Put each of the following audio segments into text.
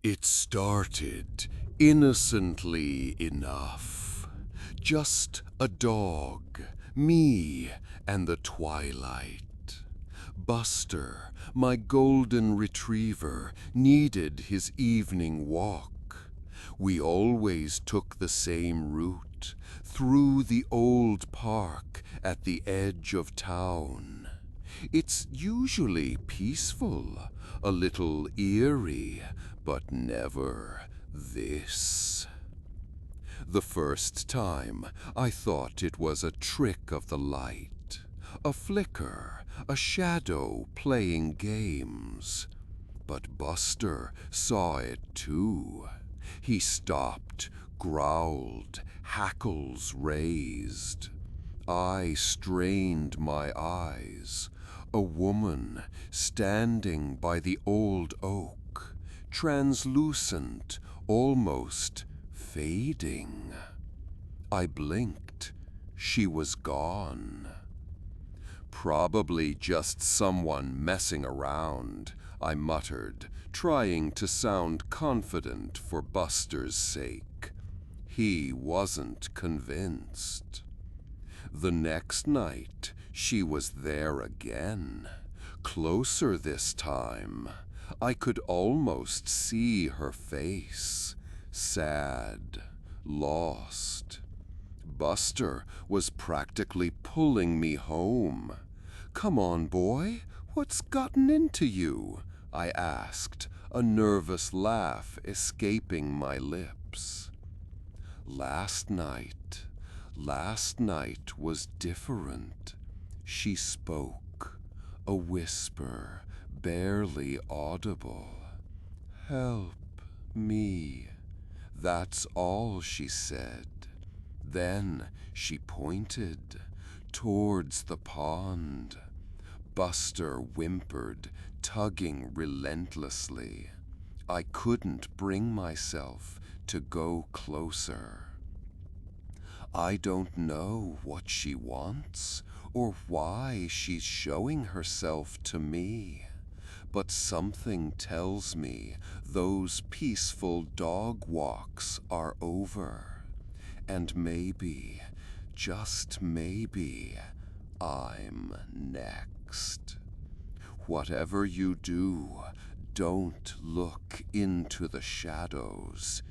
It started innocently enough. Just a dog, me, and the twilight. Buster, my golden retriever, needed his evening walk. We always took the same route, through the old park at the edge of town. It's usually peaceful, a little eerie, but never this. The first time, I thought it was a trick of the light, a flicker, a shadow playing games. But Buster saw it too. He stopped, growled, hackles raised. I strained my eyes. A woman standing by the old oak, translucent, almost fading. I blinked. She was gone. Probably just someone messing around, I muttered, trying to sound confident for Buster's sake. He wasn't convinced. The next night, she was there again, closer this time. I could almost see her face, sad, lost. Buster was practically pulling me home. "Come on, boy, what's gotten into you?" I asked, a nervous laugh escaping my lips. Last night was different. She spoke, a whisper, barely audible. "Help me." That's all she said. Then she pointed towards the pond. Buster whimpered, tugging relentlessly. I couldn't bring myself to go closer. I don't know what she wants or why she's showing herself to me, but something tells me those peaceful dog walks are over, and maybe, just maybe, I'm next. Whatever you do, don't look into the shadows.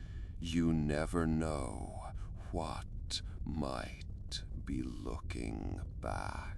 You never know what might be looking back.